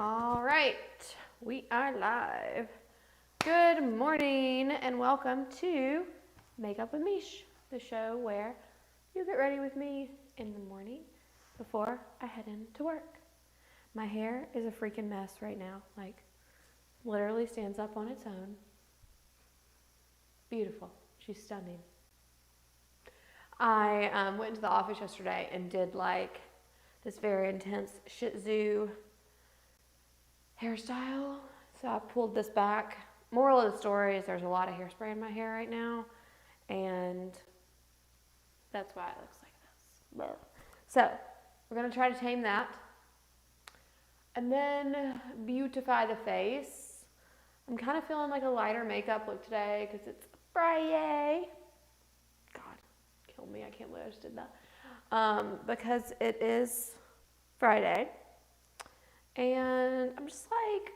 All right, we are live. Good morning and welcome to Makeup with Meesh, the show where you get ready with me in the morning before I head into work. My hair is a freaking mess right now, like literally stands up on its own. Beautiful, she's stunning. I went into the office yesterday and did like this very intense Shih Tzu hairstyle. So I pulled this back. Moral of the story is there's a lot of hairspray in my hair right now, and that's why it looks like this. So we're gonna try to tame that, and then beautify the face. I'm kind of feeling like a lighter makeup look today because it's Friday. God, kill me! I can't believe I just did that. Because it is Friday. And I'm just like,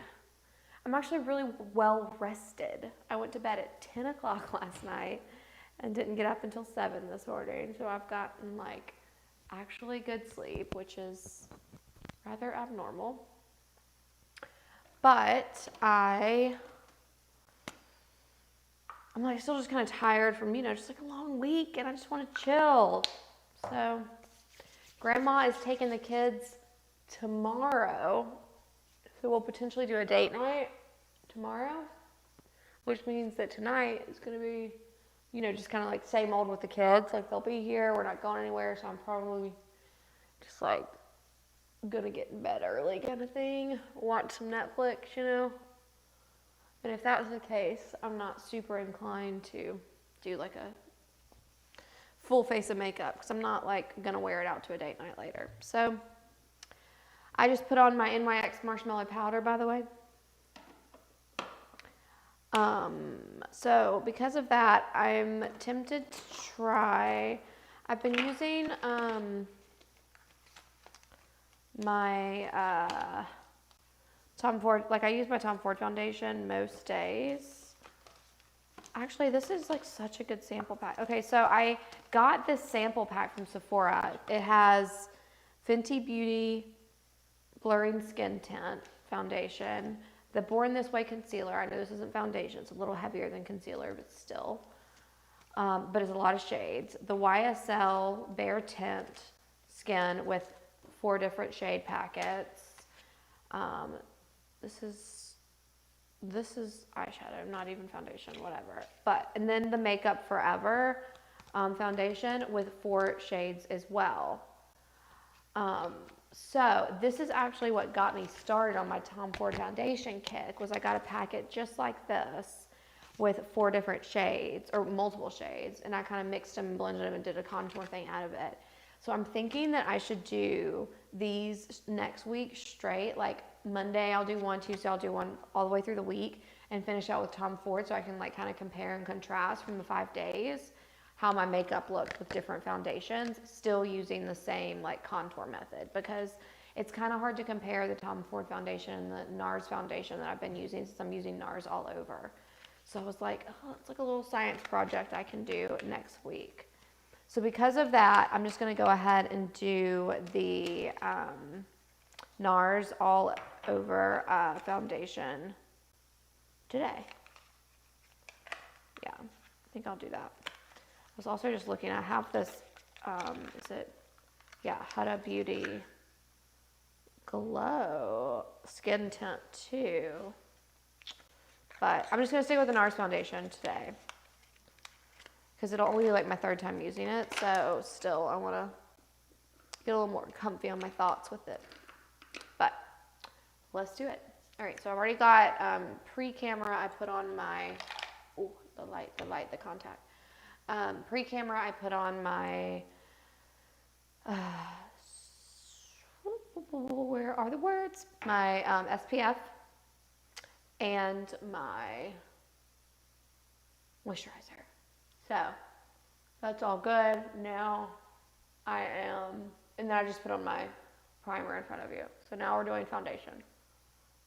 I'm actually really well rested. I went to bed at 10 o'clock last night and didn't get up until 7 this morning. So I've gotten like actually good sleep, which is rather abnormal. But I'm like still just kind of tired from, just like a long week, and I just want to chill. So Grandma is taking the kids tomorrow, so we'll potentially do a date night tomorrow, which means that tonight is going to be, just kind of like same old with the kids. Like they'll be here, we're not going anywhere, so I'm probably just like gonna get in bed early kind of thing, watch some Netflix, and if that's the case, I'm not super inclined to do like a full face of makeup because I'm not like gonna wear it out to a date night later. So I just put on my NYX marshmallow powder, by the way. So because of that, I'm tempted to try. I've been using my Tom Ford. Like I use my Tom Ford foundation most days. Actually, this is like such a good sample pack. Okay, so I got this sample pack from Sephora. It has Fenty Beauty Blurring Skin Tint Foundation, the Born This Way Concealer. I know this isn't foundation, it's a little heavier than concealer, but still. But it's a lot of shades. The YSL Bare Tint Skin with 4 different shade packets. This is eyeshadow, not even foundation, whatever. And then the Makeup Forever foundation with 4 shades as well. So this is actually what got me started on my Tom Ford foundation kick. Was I got a packet just like this with 4 different shades or multiple shades, and I kind of mixed them and blended them and did a contour thing out of it. So I'm thinking that I should do these next week straight. Like Monday I'll do one, Tuesday I'll do one, all the way through the week, and finish out with Tom Ford so I can like kind of compare and contrast from the 5 days how my makeup looked with different foundations, still using the same like contour method, because it's kind of hard to compare the Tom Ford foundation and the NARS foundation that I've been using since I'm using NARS all over. So I was like, oh, it's like a little science project I can do next week. So because of that, I'm just going to go ahead and do the NARS all over foundation today. Yeah, I think I'll do that. I was also just looking, I have this, Huda Beauty Glow Skin Tint too. But I'm just going to stick with the NARS foundation today, because it'll only be like my 3rd time using it. So still, I want to get a little more comfy on my thoughts with it. But let's do it. All right, so I've already got pre-camera. I put on my, the contact. Pre-camera, I put on my, where are the words? My SPF and my moisturizer. So that's all good. Now and then I just put on my primer in front of you. So now we're doing foundation.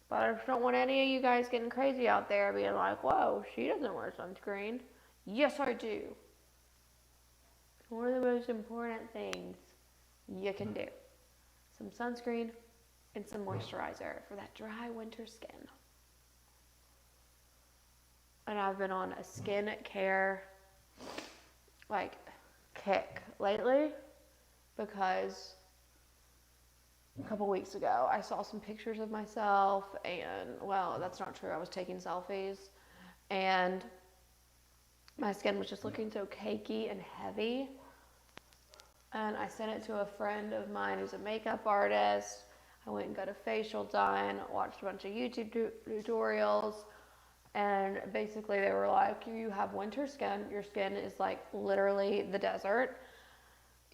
But I just don't want any of you guys getting crazy out there being like, whoa, she doesn't wear sunscreen. Yes, I do. One of the most important things you can do. Some sunscreen and some moisturizer for that dry winter skin. And I've been on a skin care like kick lately because a couple weeks ago I saw some pictures of myself, and well, that's not true. I was taking selfies and my skin was just looking so cakey and heavy. And I sent it to a friend of mine who's a makeup artist. I went and got a facial done, watched a bunch of YouTube tutorials, and basically they were like, you have winter skin. Your skin is like literally the desert.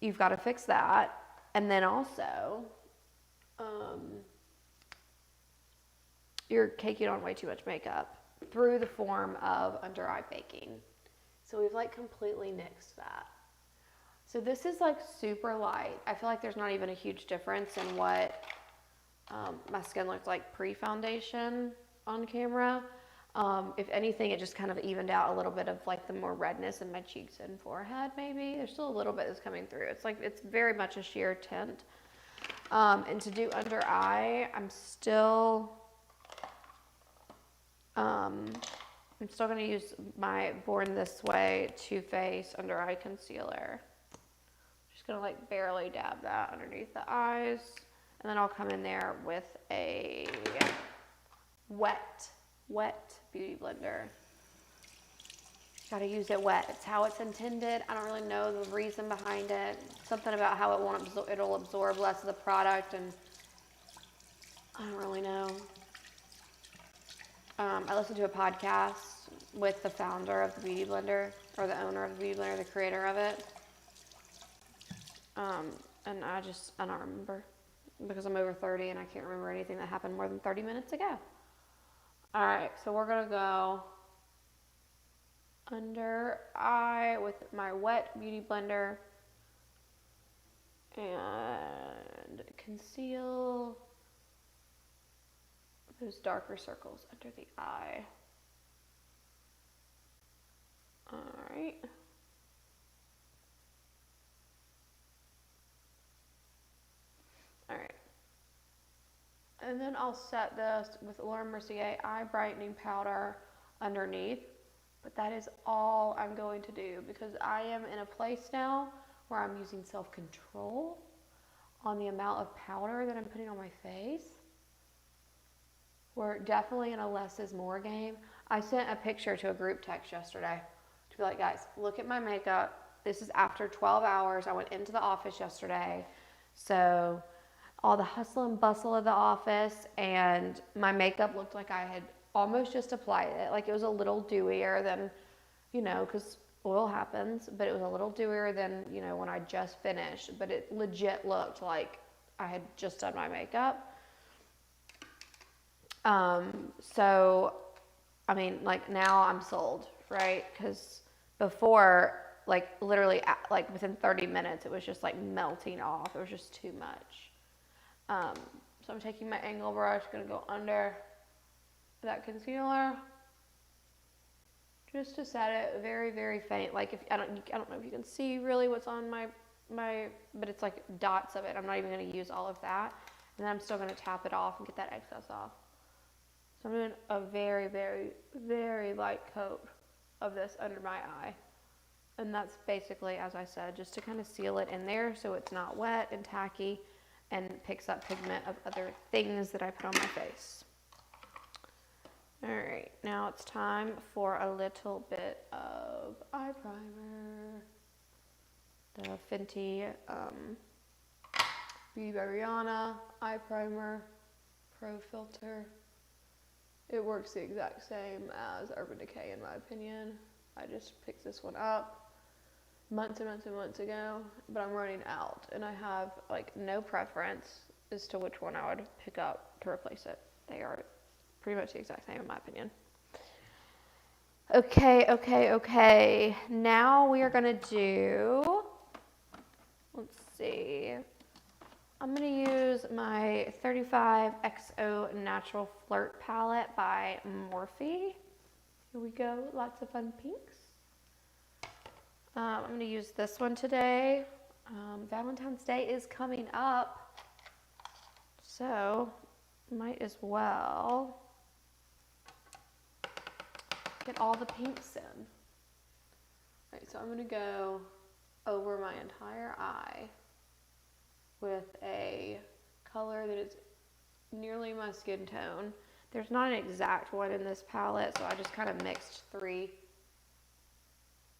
You've got to fix that. And then also, you're caking on way too much makeup through the form of under eye baking. So we've like completely nixed that. So this is like super light. I feel like there's not even a huge difference in what my skin looked like pre-foundation on camera. If anything, it just kind of evened out a little bit of like the more redness in my cheeks and forehead maybe. There's still a little bit that's coming through. It's like, it's very much a sheer tint. And to do under eye, I'm still going to use my Born This Way Too Faced under eye concealer. Just going to like barely dab that underneath the eyes. And then I'll come in there with a wet beauty blender. Got to use it wet. It's how it's intended. I don't really know the reason behind it. Something about how it'll absorb less of the product, and I don't really know. I listened to a podcast with the founder of the beauty blender, or the owner of the beauty blender, the creator of it. And I don't remember, because I'm over 30 and I can't remember anything that happened more than 30 minutes ago. All right, so we're gonna go under eye with my wet beauty blender and conceal those darker circles under the eye. All right. All right. And then I'll set this with Laura Mercier Eye Brightening Powder underneath. But that is all I'm going to do, because I am in a place now where I'm using self-control on the amount of powder that I'm putting on my face. We're definitely in a less is more game. I sent a picture to a group text yesterday to be like, guys, look at my makeup. This is after 12 hours. I went into the office yesterday. So all the hustle and bustle of the office, and my makeup looked like I had almost just applied it. Like it was a little dewier than, you know, because oil happens, but it was a little dewier than, you know, when I just finished. But it legit looked like I had just done my makeup. So, I mean, like now I'm sold, right? Because before, like literally, like within 30 minutes, it was just like melting off. It was just too much. So I'm taking my angle brush, gonna go under that concealer just to set it very, very faint. Like if I don't know if you can see really what's on my but it's like dots of it. I'm not even going to use all of that, and then I'm still going to tap it off and get that excess off. So I'm doing a very, very, very light coat of this under my eye, and that's basically, as I said, just to kind of seal it in there so it's not wet and tacky and picks up pigment of other things that I put on my face. All right, now it's time for a little bit of eye primer. The Fenty Beauty by Rihanna eye primer pro filter. It works the exact same as Urban Decay in my opinion. I just picked this one up months and months and months ago, but I'm running out, and I have like no preference as to which one I would pick up to replace it. They are pretty much the exact same in my opinion. Okay. Now we are gonna do, let's see. I'm gonna use my 35XO Natural Flirt palette by Morphe. Here we go, lots of fun pinks. I'm gonna use this one today. Valentine's Day is coming up. So, might as well get all the pinks in. All right, so I'm gonna go over my entire eye with a color that is nearly my skin tone. There's not an exact one in this palette, so I just kind of mixed 3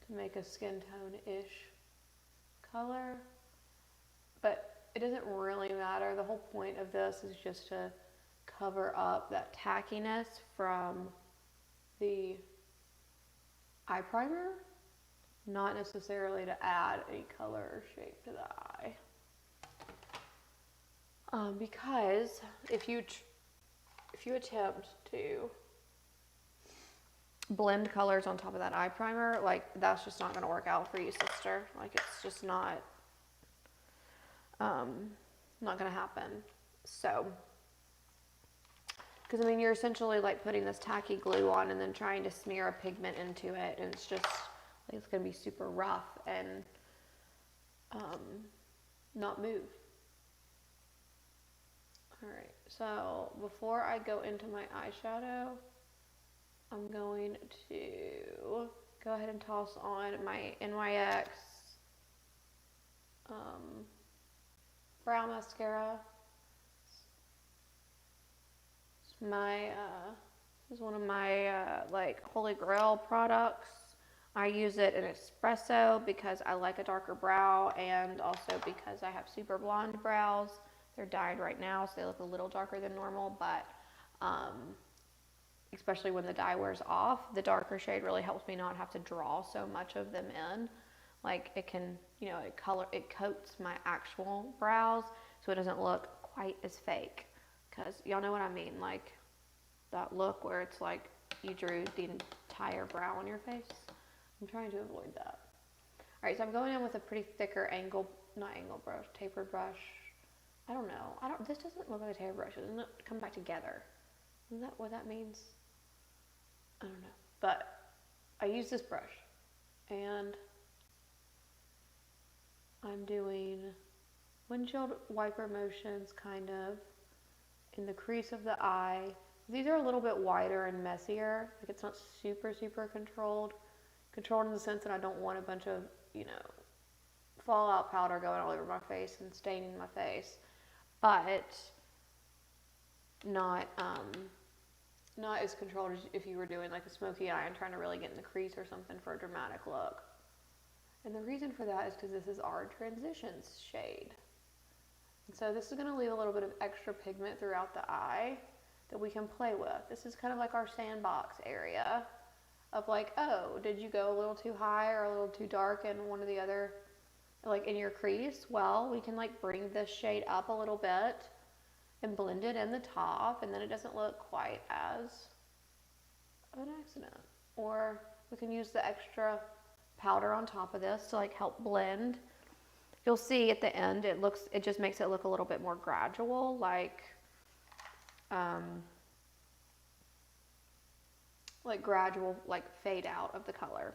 to make a skin tone-ish color. But it doesn't really matter. The whole point of this is just to cover up that tackiness from the eye primer, not necessarily to add any color or shape to the eye. Because if you attempt to blend colors on top of that eye primer, like, that's just not going to work out for you, sister. Like, it's just not going to happen. So, because I mean, you're essentially like putting this tacky glue on and then trying to smear a pigment into it, and it's just like, it's going to be super rough and not move. Alright, so before I go into my eyeshadow, I'm going to go ahead and toss on my NYX brow mascara. This is one of my like Holy Grail products. I use it in espresso because I like a darker brow, and also because I have super blonde brows. They're dyed right now, so they look a little darker than normal, but especially when the dye wears off, the darker shade really helps me not have to draw so much of them in. Like, it can, you know, it coats my actual brows, so it doesn't look quite as fake. Because y'all know what I mean, like that look where it's like you drew the entire brow on your face. I'm trying to avoid that. Alright, so I'm going in with a pretty thicker tapered brush. I don't know. This doesn't look like a tapered brush. It doesn't come back together. Isn't that what that means? I don't know. But I use this brush, and I'm doing windshield wiper motions kind of in the crease of the eye. These are a little bit wider and messier. Like, it's not super, super controlled. Controlled in the sense that I don't want a bunch of, you know, fallout powder going all over my face and staining my face. But not as controlled as if you were doing like a smoky eye and trying to really get in the crease or something for a dramatic look. And the reason for that is because this is our transitions shade. And so this is going to leave a little bit of extra pigment throughout the eye that we can play with. This is kind of like our sandbox area of like, oh, did you go a little too high or a little too dark in one or the other, like in your crease? Well, we can like bring this shade up a little bit and blend it in the top, and then it doesn't look quite as of an accident. Or we can use the extra powder on top of this to like help blend. You'll see at the end it just makes it look a little bit more gradual, like gradual, like fade out of the color.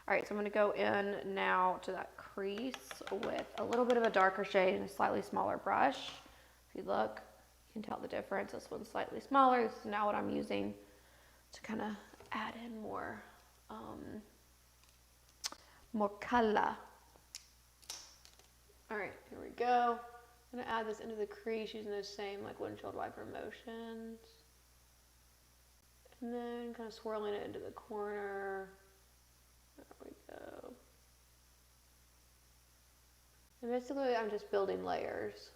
Alright, so I'm going to go in now to that crease with a little bit of a darker shade and a slightly smaller brush. If you look, you can tell the difference. This one's slightly smaller. This is now what I'm using to kind of add in more color. Alright, here we go. I'm going to add this into the crease using those same like windshield wiper motions. And then kind of swirling it into the corner. There we go. And basically I'm just building layers.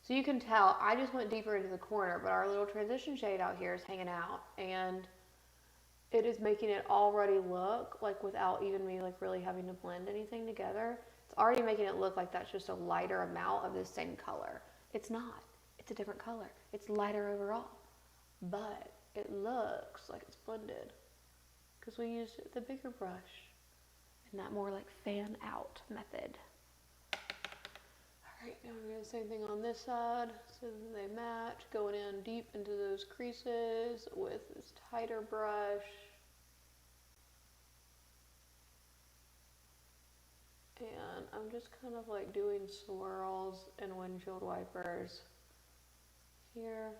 So you can tell I just went deeper into the corner, but our little transition shade out here is hanging out, and it is making it already look like, without even me like really having to blend anything together, it's already making it look like that's just a lighter amount of the same color. It's not. It's a different color. It's lighter overall, but it looks like it's blended because we used the bigger brush and that more like fan out method. Alright, now we're going to do the same thing on this side so that they match, going in deep into those creases with this tighter brush. And I'm just kind of like doing swirls and windshield wipers here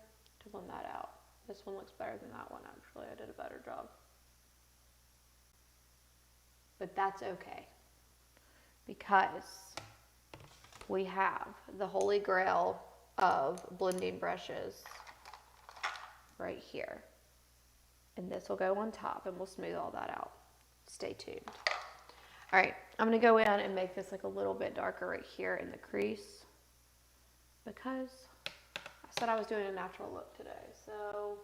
to blend that out. This one looks better than that one, actually. I did a better job. But that's okay, because we have the holy grail of blending brushes right here. And this will go on top and we'll smooth all that out. Stay tuned. All right, I'm gonna go in and make this like a little bit darker right here in the crease, because I said I was doing a natural look today. So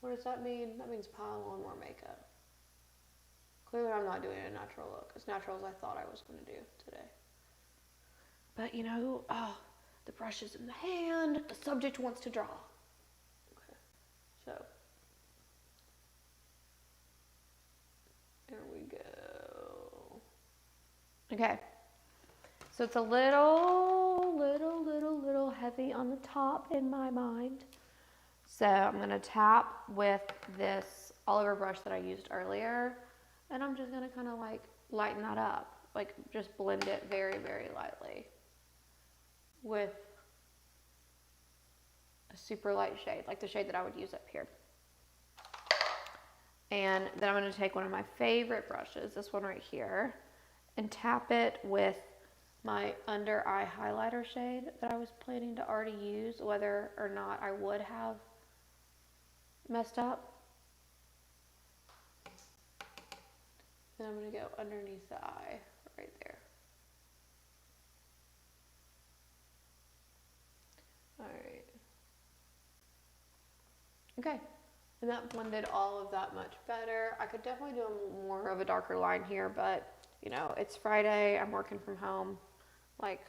what does that mean? That means pile on more makeup. Clearly I'm not doing a natural look, as natural as I thought I was gonna do today. But you know, oh, the brush is in the hand, the subject wants to draw. Okay, so there we go. Okay, so it's a little heavy on the top in my mind. So I'm gonna tap with this Oliver brush that I used earlier, and I'm just gonna kind of like lighten that up, like just blend it very, very lightly with a super light shade, like the shade that I would use up here. And then I'm going to take one of my favorite brushes, this one right here, and tap it with my under eye highlighter shade that I was planning to already use, whether or not I would have messed up. Then I'm going to go underneath the eye right there. All right. Okay. And that blended all of that much better. I could definitely do more of a darker line here, but you know, it's Friday, I'm working from home. Like,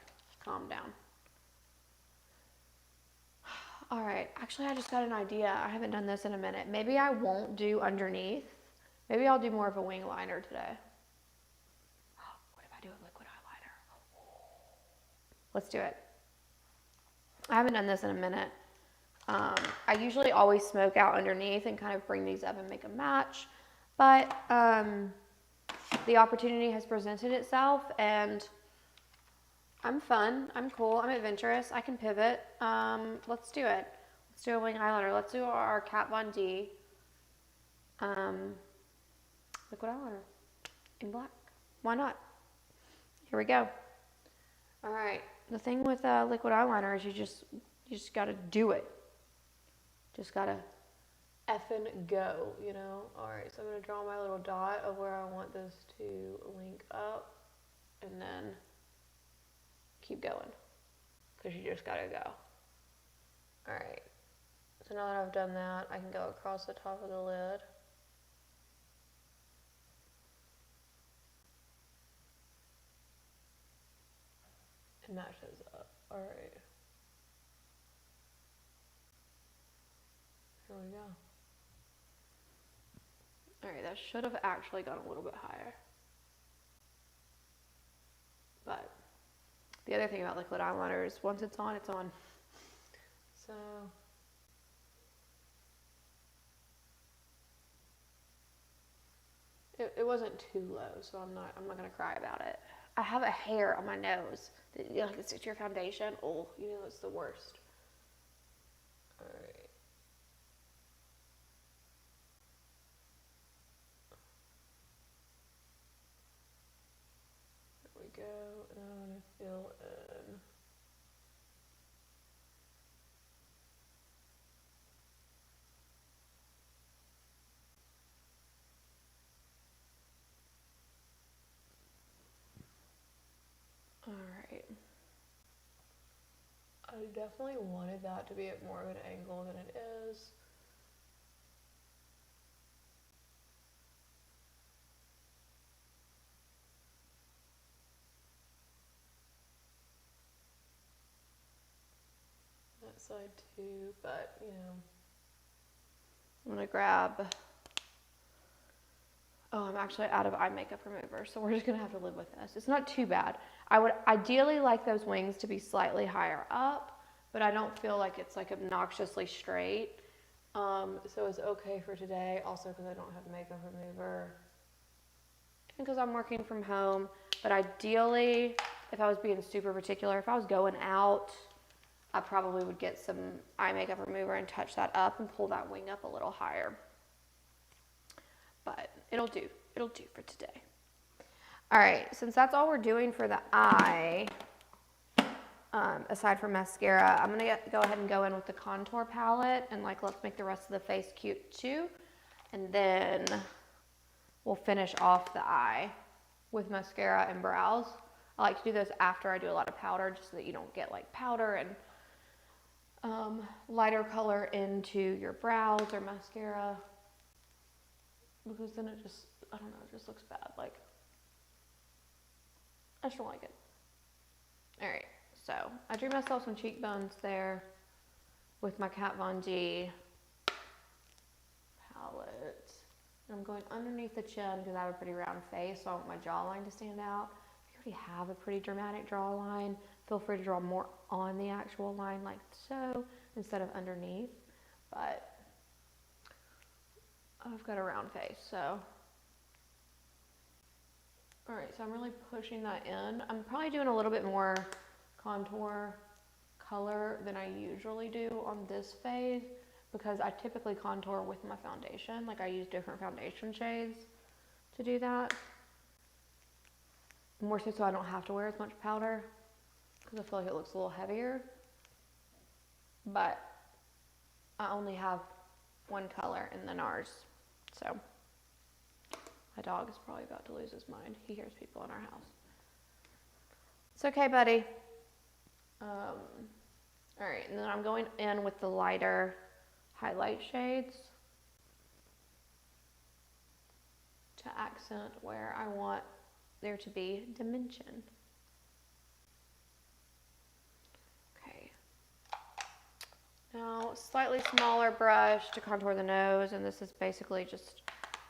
calm down. All right, actually I just got an idea. I haven't done this in a minute. Maybe I won't do underneath. Maybe I'll do more of a wing liner today. What if I do a liquid eyeliner? Let's do it. I haven't done this in a minute. I usually always smoke out underneath and kind of bring these up and make a match, but the opportunity has presented itself, and I'm fun, I'm cool, I'm adventurous, I can pivot. Let's do it. Let's do a wing eyeliner. Let's do our Kat Von D liquid eyeliner in black. Why not? Here we go. All right. The thing with liquid eyeliner is you just got to do it. Just gotta effing go, you know? All right, so I'm gonna draw my little dot of where I want this to link up, and then keep going, because you just gotta go. All right, so now that I've done that, I can go across the top of the lid. And match those up. All right. Here we go. All right, that should have actually gone a little bit higher. But the other thing about liquid eyeliner is once it's on, it's on. So it wasn't too low, so I'm not gonna cry about it. I have a hair on my nose that, you know, like it's your foundation. Oh, you know, it's the worst. All right. Go, and I'm going to fill in. All right. I definitely wanted that to be at more of an angle than it is. Side too, but you know, I'm gonna grab, oh, I'm actually out of eye makeup remover, so we're just gonna have to live with this. It's not too bad. I would ideally like those wings to be slightly higher up, but I don't feel like it's like obnoxiously straight, so it's okay for today. Also because I don't have makeup remover and because I'm working from home. But ideally, if I was being super particular, if I was going out, I probably would get some eye makeup remover and touch that up and pull that wing up a little higher. But it'll do. It'll do for today. All right, since that's all we're doing for the eye, aside from mascara, I'm gonna go ahead and go in with the contour palette and like let's make the rest of the face cute too. And then we'll finish off the eye with mascara and brows. I like to do those after I do a lot of powder just so that you don't get like powder and lighter color into your brows or mascara, because then it just, I don't know, it just looks bad. Like, I just don't like it. All right, so I drew myself some cheekbones there with my Kat Von D palette. And I'm going underneath the chin because I have a pretty round face, so I want my jawline to stand out. If you already have a pretty dramatic jawline, feel free to draw more on the actual line like so instead of underneath. But I've got a round face, so. All right, so I'm really pushing that in. I'm probably doing a little bit more contour color than I usually do on this phase because I typically contour with my foundation. Like I use different foundation shades to do that. More so I don't have to wear as much powder because I feel like it looks a little heavier. But I only have one color in the NARS, so my dog is probably about to lose his mind. He hears people in our house. It's okay, buddy. All right, and then I'm going in with the lighter highlight shades to accent where I want there to be dimension. Okay. Now, slightly smaller brush to contour the nose, and this is basically just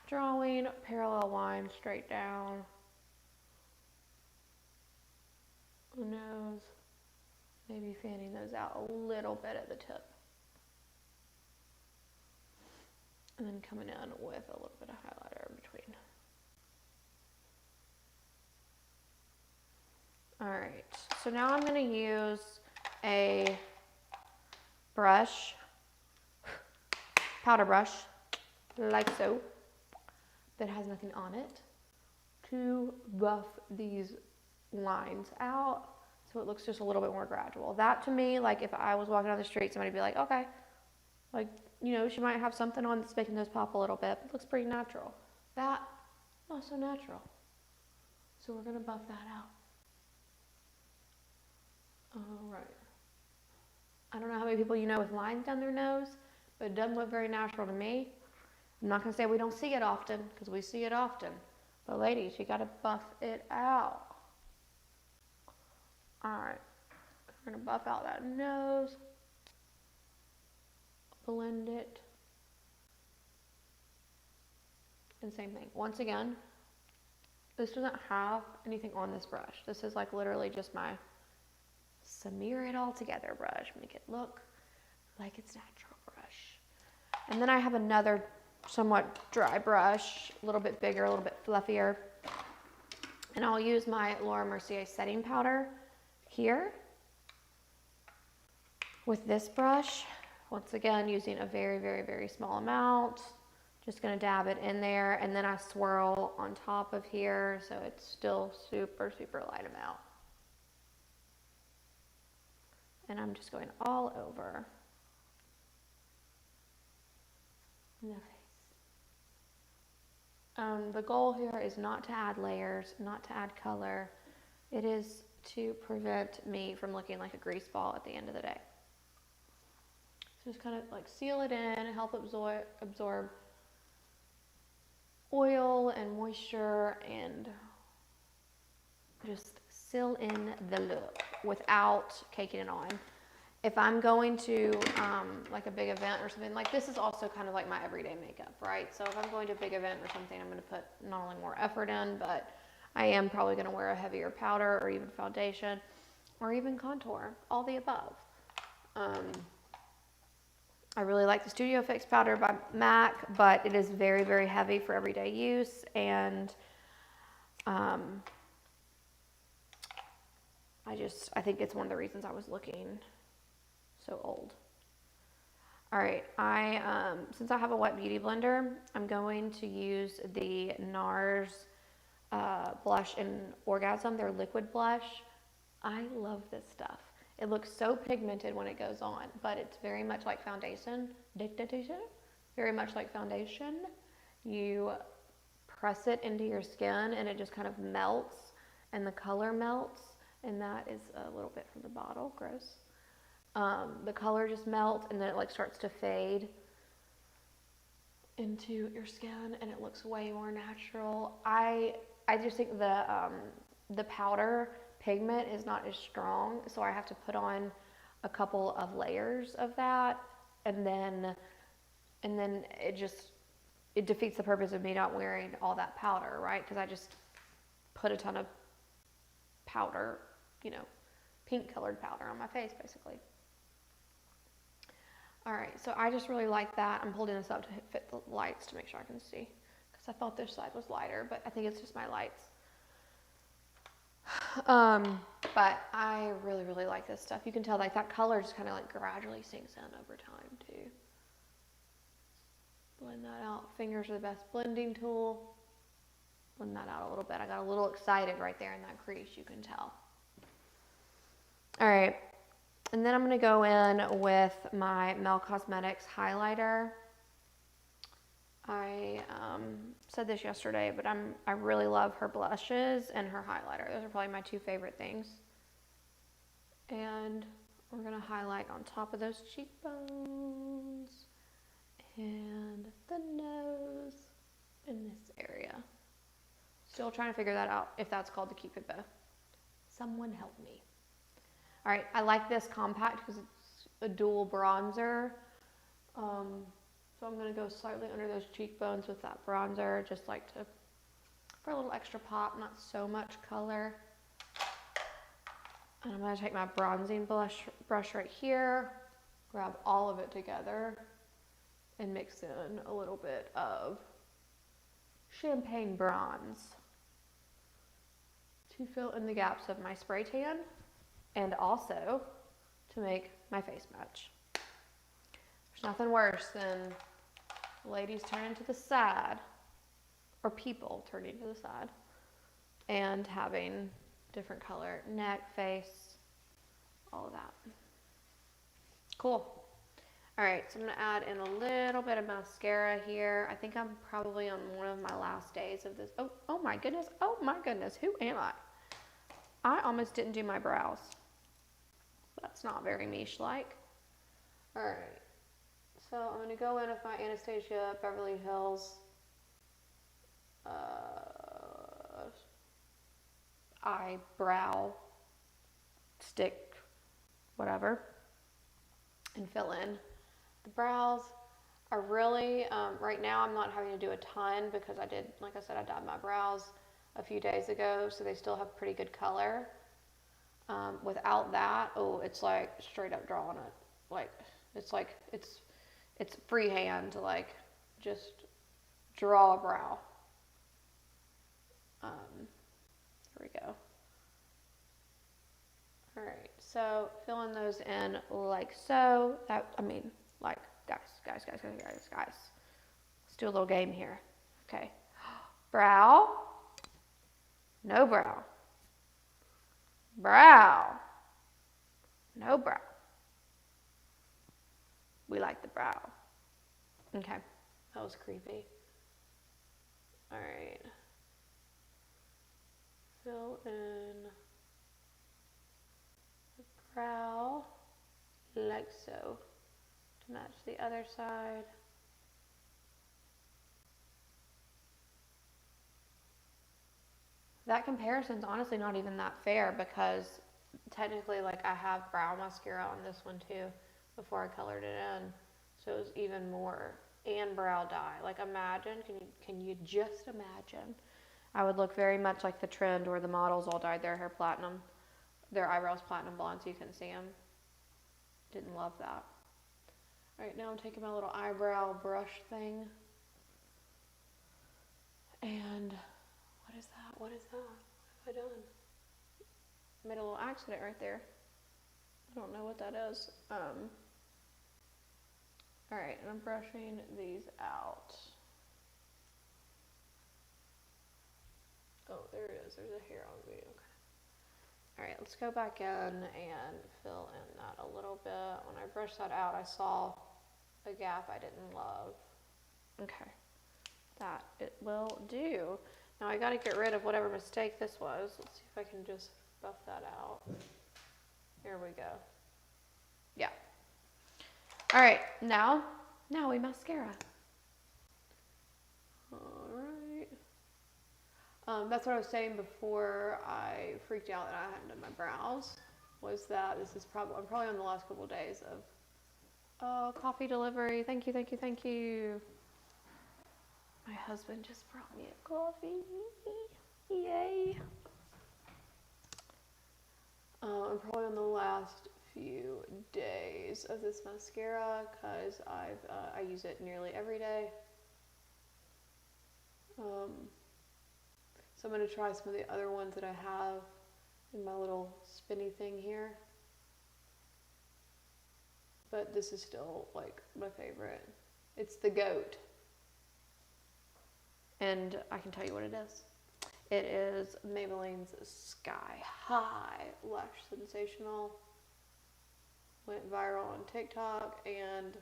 drawing parallel lines straight down the nose, maybe fanning those out a little bit at the tip. And then coming in with a little bit of highlighter in between. All right, so now I'm gonna use a brush, powder brush, like so, that has nothing on it, to buff these lines out so it looks just a little bit more gradual. That to me, like if I was walking down the street, somebody'd be like, okay, like, you know, she might have something on that's making those pop a little bit. It looks pretty natural. That, not so natural. So we're gonna buff that out. All right. I don't know how many people you know with lines down their nose, but it doesn't look very natural to me. I'm not gonna say we don't see it often, because we see it often. But ladies, you gotta buff it out. All right, we're gonna buff out that nose, blend it, and same thing. Once again, this doesn't have anything on this brush. This is like literally just my smear it all together brush, make it look like it's natural brush. And then I have another somewhat dry brush, a little bit bigger, a little bit fluffier. And I'll use my Laura Mercier setting powder here with this brush. Once again, using a very, very, very small amount. Just gonna dab it in there, and then I swirl on top of here so it's still super, super light amount. And I'm just going all over the face. The goal here is not to add layers, not to add color. It is to prevent me from looking like a grease ball at the end of the day. So just kind of like seal it in, help absorb oil and moisture, and just seal in the look without caking it on. If I'm going to like a big event or something, like this is also kind of like my everyday makeup, right? So if I'm going to a big event or something, I'm gonna put not only more effort in, but I am probably gonna wear a heavier powder or even foundation or even contour, all the above. I really like the Studio Fix powder by MAC, but it is very, very heavy for everyday use, and I think it's one of the reasons I was looking so old. All right, since I have a wet beauty blender, I'm going to use the NARS blush in Orgasm, their liquid blush. I love this stuff. It looks so pigmented when it goes on, but it's very much like foundation. Very much like foundation. You press it into your skin and it just kind of melts and the color melts, and that is a little bit from the bottle, gross. The color just melts and then it like starts to fade into your skin and it looks way more natural. I just think the powder pigment is not as strong, so I have to put on a couple of layers of that, and then it defeats the purpose of me not wearing all that powder, right? Because I just put a ton of powder, pink colored powder on my face basically. All right, so I just really like that. I'm holding this up to fit the lights to make sure I can see, because I thought this side was lighter, but I think it's just my lights. But I really, really like this stuff. You can tell like that color just kind of like gradually sinks in over time too. Blend that out. Fingers are the best blending tool. Blend that out a little bit. I got a little excited right there in that crease, you can tell. All right. And then I'm going to go in with my Mel Cosmetics highlighter. I said this yesterday, but I really love her blushes and her highlighter. Those are probably my two favorite things. And we're going to highlight on top of those cheekbones and the nose in this area. Still trying to figure that out, if that's called the Cupid bow. Someone help me. All right, I like this compact because it's a dual bronzer. So I'm going to go slightly under those cheekbones with that bronzer, just like for a little extra pop, not so much color. And I'm going to take my bronzing brush right here, grab all of it together, and mix in a little bit of champagne bronze to fill in the gaps of my spray tan and also to make my face match. There's nothing worse than ladies turning to the side, or people turning to the side, and having different color neck, face, all of that. Cool. All right, so I'm gonna add in a little bit of mascara here. I think I'm probably on one of my last days of this. Oh my goodness, who am I? I almost didn't do my brows. That's not very Meesh-like. All right. So I'm going to go in with my Anastasia Beverly Hills eyebrow stick, whatever, and fill in. The brows are really, right now I'm not having to do a ton because I did, like I said, I dyed my brows a few days ago, so they still have pretty good color. Without that, it's like straight up drawing it. Like, it's freehand to like just draw a brow. There we go. All right, so filling those in like so. Guys. Let's do a little game here. Okay. Brow. No brow. Brow. No brow. We like the brow. Okay. That was creepy. All right. Fill in the brow like so to match the other side. That comparison's honestly not even that fair because technically, like, I have brow mascara on this one too before I colored it in, so it was even more, and brow dye. Like, imagine, can you just imagine? I would look very much like the trend where the models all dyed their hair platinum, their eyebrows platinum blonde so you couldn't see them. Didn't love that. All right, now I'm taking my little eyebrow brush thing, and what is that? What have I done? Made a little accident right there. I don't know what that is. Alright, and I'm brushing these out. Oh, there it is. There's a hair on me. Okay. Alright, let's go back in and fill in that a little bit. When I brushed that out, I saw a gap I didn't love. Okay. That it will do. Now I gotta get rid of whatever mistake this was. Let's see if I can just buff that out. Here we go. Yeah. Alright, now we mascara. Alright. That's what I was saying before I freaked out that I hadn't done my brows, was that this is I'm probably on the last couple of days of coffee delivery. Thank you, thank you, thank you. My husband just brought me a coffee. Yay. I'm probably on the last few days of this mascara because I use it nearly every day. So I'm going to try some of the other ones that I have in my little spinny thing here. But this is still like my favorite. It's the GOAT. And I can tell you what it is. It is Maybelline's Sky High Lash Sensational. Went viral on TikTok and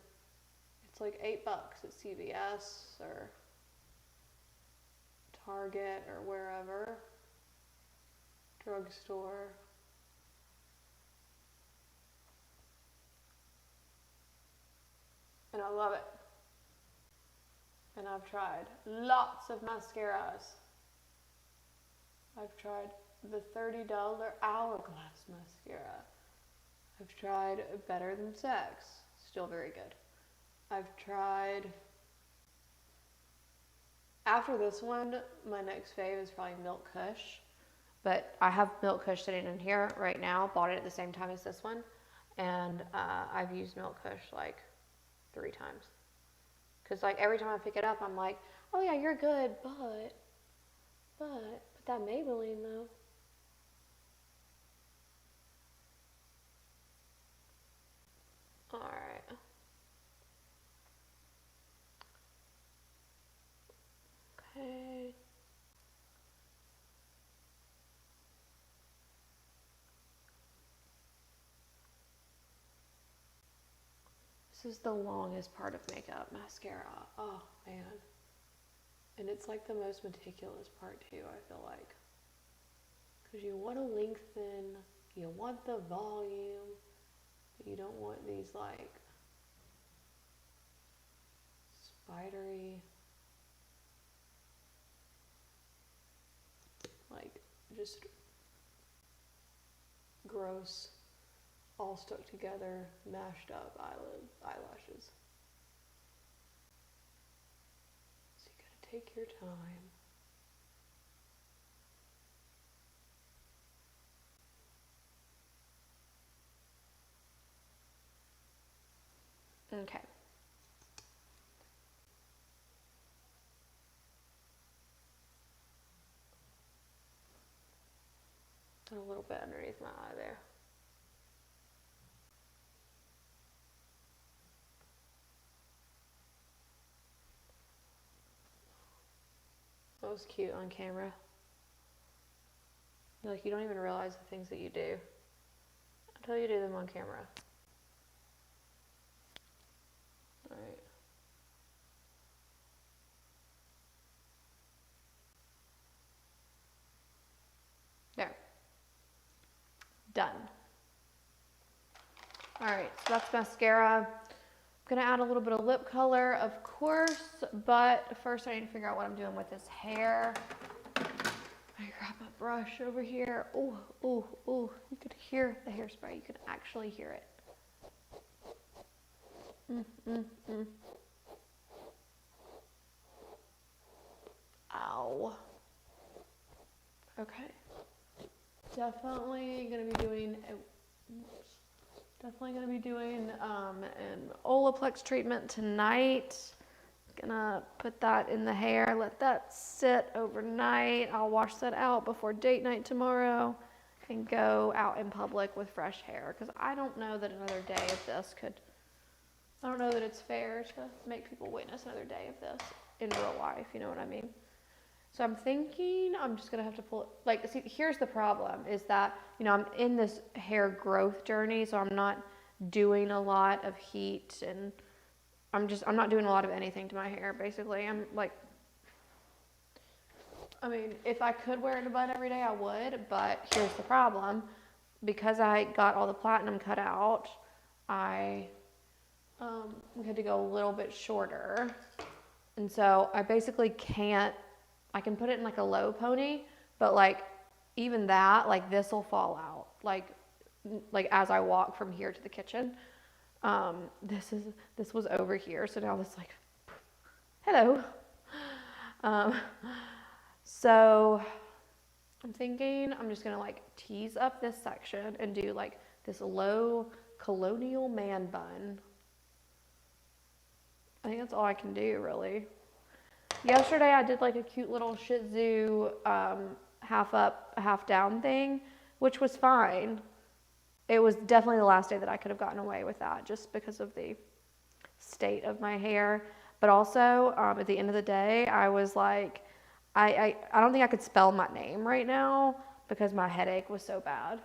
it's like $8 at CVS or Target or wherever. Drugstore. And I love it. And I've tried lots of mascaras. I've tried the $30 Hourglass mascara. I've tried Better Than Sex, still very good. I've tried, after this one, my next fave is probably Milk Kush. But I have Milk Kush sitting in here right now, bought it at the same time as this one. And I've used Milk Kush like 3 times. Because like every time I pick it up, I'm like, oh yeah, you're good, but that Maybelline though. Alright. Okay. This is the longest part of makeup, mascara. Oh man. And it's like the most meticulous part too, I feel like. Because you want to lengthen, you want the volume, but you don't want these like spidery, like just gross, all stuck together, mashed up eyelashes. So you gotta take your time. Okay. And a little bit underneath my eye there. That was cute on camera. Like, you don't even realize the things that you do until you do them on camera. Alright. There. Done. Alright, so that's mascara. I'm gonna add a little bit of lip color, of course, but first I need to figure out what I'm doing with this hair. I grab my brush over here. Oh, oh, oh, you could hear the hairspray. You could actually hear it. Ow. Okay. Definitely gonna be doing an Olaplex treatment tonight. Gonna put that in the hair, let that sit overnight. I'll wash that out before date night tomorrow. and go out in public with fresh hair, because I don't know that another day of this could, I don't know that it's fair to make people witness another day of this in real life, you know what I mean? So I'm thinking I'm just gonna have to pull, like, see, here's the problem, is that, you know, I'm in this hair growth journey, so I'm not doing a lot of heat, and I'm not doing a lot of anything to my hair, basically. I'm like, I mean, if I could wear it in a bun every day, I would, but here's the problem. Because I got all the platinum cut out, I had to go a little bit shorter. And so I basically can't, I can put it in like a low pony, but like even that, like this will fall out. Like as I walk from here to the kitchen. This was over here, so now this like, hello. So I'm thinking I'm just gonna like tease up this section and do like this low colonial man bun. I think that's all I can do, really. Yesterday I did like a cute little Shih Tzu half up, half down thing, which was fine. It was definitely the last day that I could have gotten away with that, just because of the state of my hair. But also, at the end of the day, I was like, I don't think I could spell my name right now because my headache was so bad.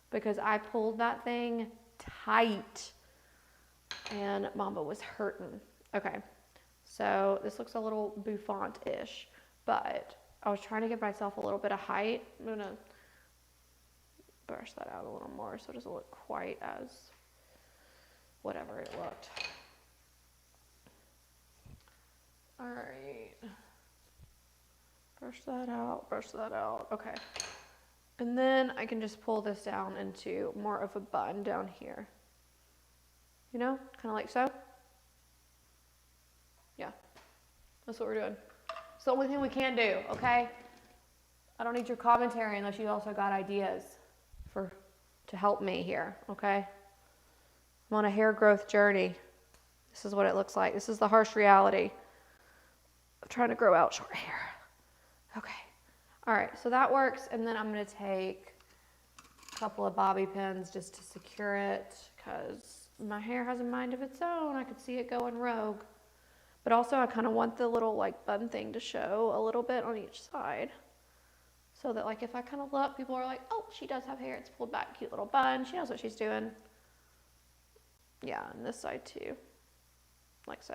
Because I pulled that thing tight and Mamba was hurting. Okay, so this looks a little bouffant-ish, but I was trying to give myself a little bit of height. I'm gonna brush that out a little more so it doesn't look quite as whatever it looked. All right. Brush that out. Okay. And then I can just pull this down into more of a bun down here. You know, kind of like so. Yeah, that's what we're doing. It's the only thing we can do, okay? I don't need your commentary unless you also got ideas to help me here, okay? I'm on a hair growth journey. This is what it looks like. This is the harsh reality of trying to grow out short hair. Okay. All right, so that works, and then I'm gonna take a couple of bobby pins just to secure it, because my hair has a mind of its own. I could see it going rogue. But also I kind of want the little like bun thing to show a little bit on each side. So that like if I kind of look, people are like, oh, she does have hair. It's pulled back, cute little bun. She knows what she's doing. Yeah, and this side too. Like so.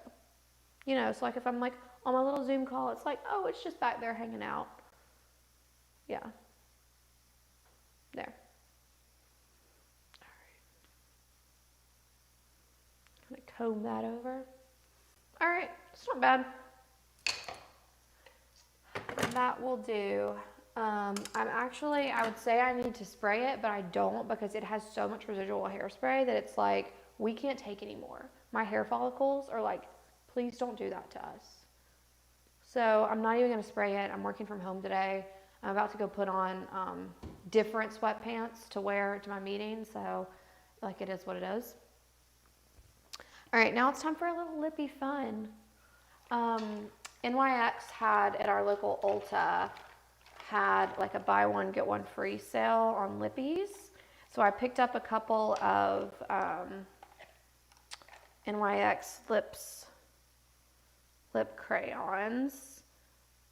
You know, so like if I'm like on my little Zoom call, it's like, oh, it's just back there hanging out. Yeah. There. All right. I'm gonna comb that over. All right, it's not bad. That will do. I would say I need to spray it, but I don't, because it has so much residual hairspray that it's like, we can't take anymore. My hair follicles are like, please don't do that to us. So I'm not even gonna spray it. I'm working from home today. I'm about to go put on different sweatpants to wear to my meeting, so like it is what it is. All right, now it's time for a little lippy fun. NYX had, at our local Ulta, had like a buy one, get one free sale on lippies. So I picked up a couple of NYX lip crayons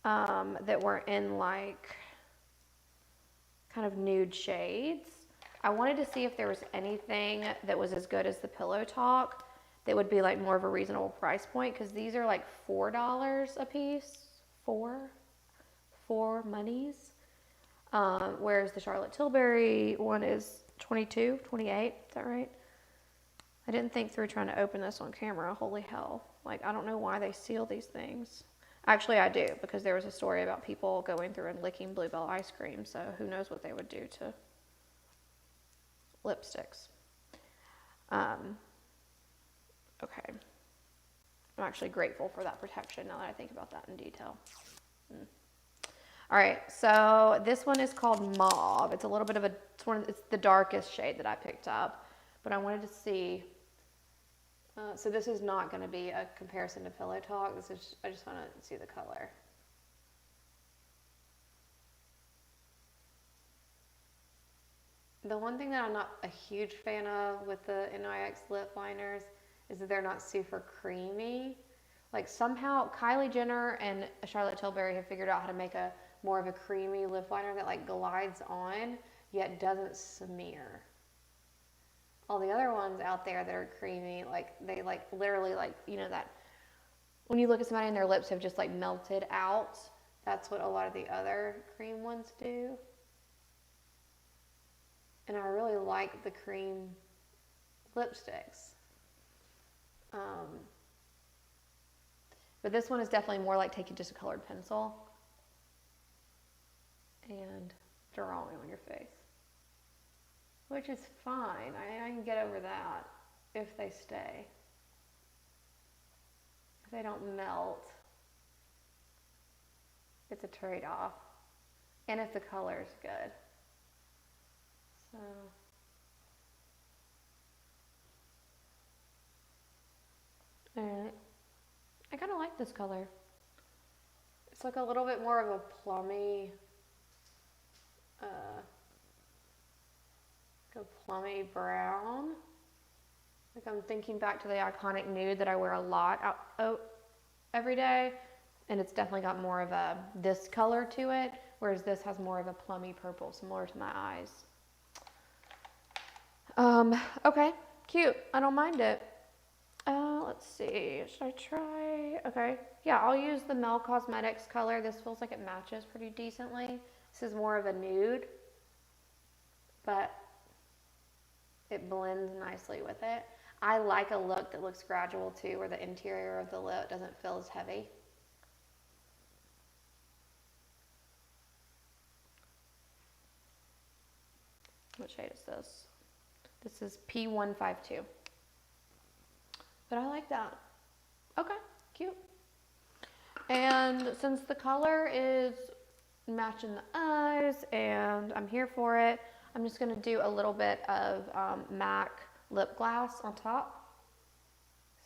that were in like kind of nude shades. I wanted to see if there was anything that was as good as the Pillow Talk that would be like more of a reasonable price point, because these are like $4 a piece, four monies, whereas the Charlotte Tilbury one is $22, $28, is that right? I didn't think through trying to open this on camera, holy hell. Like, I don't know why they seal these things. Actually, I do, because there was a story about people going through and licking Bluebell ice cream, so who knows what they would do to lipsticks. Okay. I'm actually grateful for that protection now that I think about that in detail. All right, so this one is called Mauve. It's a little bit of it's the darkest shade that I picked up, but I wanted to see. So this is not going to be a comparison to Pillow Talk. I just want to see the color. The one thing that I'm not a huge fan of with the NYX lip liners is that they're not super creamy. Like somehow Kylie Jenner and Charlotte Tilbury have figured out how to make a more of a creamy lip liner that like glides on yet doesn't smear. All the other ones out there that are creamy, like they like literally like, you know, that when you look at somebody and their lips have just like melted out, that's what a lot of the other cream ones do. And I really like the cream lipsticks. But this one is definitely more like taking just a colored pencil and drawing on your face, which is fine. I can get over that if they stay. If they don't melt, it's a trade-off. And if the color is good. So, alright. I kind of like this color. It's like a little bit more of a plummy, brown. Like I'm thinking back to the iconic nude that I wear a lot every day, and it's definitely got more of a this color to it, whereas this has more of a plummy purple, similar to my eyes. Okay, cute. I don't mind it. Let's see. Should I try? Okay. Yeah, I'll use the Mel Cosmetics color. This feels like it matches pretty decently. This is more of a nude, but it blends nicely with it. I like a look that looks gradual too, where the interior of the lip doesn't feel as heavy. What shade is this? This is P152. But I like that. Okay, cute. And since the color is matching the eyes and I'm here for it, I'm just gonna do a little bit of MAC lip gloss on top.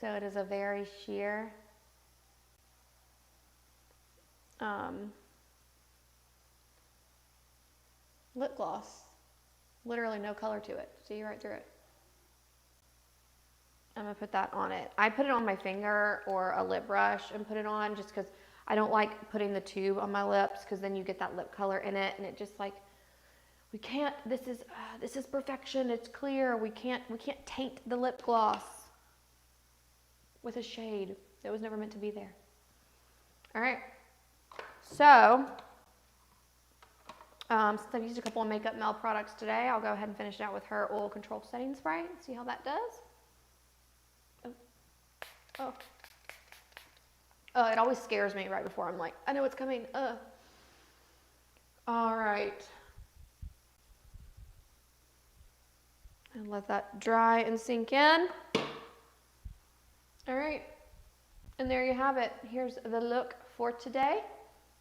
So it is a very sheer lip gloss. Literally no color to it. See right through it. I'm gonna put that on it. I put it on my finger or a lip brush and put it on just because I don't like putting the tube on my lips because then you get that lip color in it and it just like, we can't, this is perfection, it's clear, we can't taint the lip gloss with a shade that was never meant to be there. All right, so since I've used a couple of Makeup Mel products today, I'll go ahead and finish it out with her oil control setting spray and see how that does. Oh, it always scares me right before I'm like, I know it's coming. All right. And let that dry and sink in. All right. And there you have it. Here's the look for today.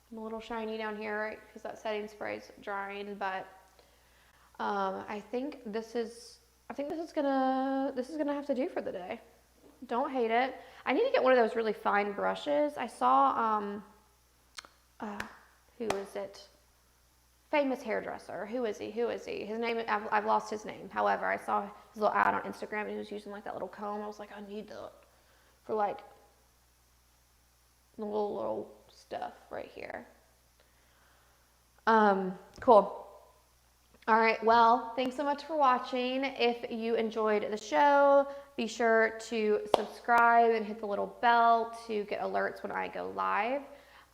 I'm a little shiny down here, right? Because that setting spray is drying, but I think this is gonna have to do for the day. Don't hate it. I need to get one of those really fine brushes. I saw, who is it? Famous hairdresser. Who is he? His name, I've lost his name. However, I saw his little ad on Instagram and he was using like that little comb. I was like, I need that for like the little stuff right here. Cool. All right, well, thanks so much for watching. If you enjoyed the show, be sure to subscribe and hit the little bell to get alerts when I go live.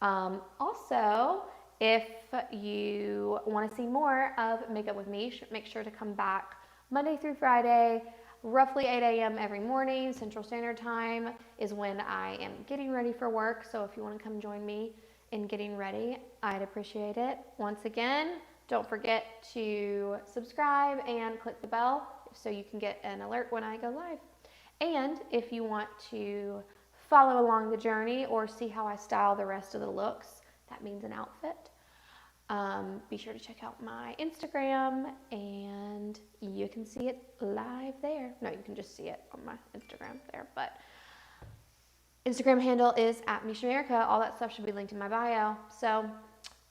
Also, if you want to see more of Makeup with Meesh, make sure to come back Monday through Friday, roughly 8 a.m. every morning. Central Standard Time is when I am getting ready for work. So if you want to come join me in getting ready, I'd appreciate it. Once again, don't forget to subscribe and click the bell so you can get an alert when I go live. And if you want to follow along the journey or see how I style the rest of the looks, that means an outfit, be sure to check out my Instagram and you can see it live there. No, you can just see it on my Instagram there, but Instagram handle is @MeeshAmerica. All that stuff should be linked in my bio. So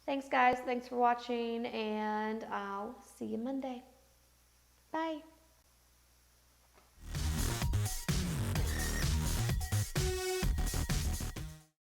thanks guys, thanks for watching, and I'll see you Monday. Bye.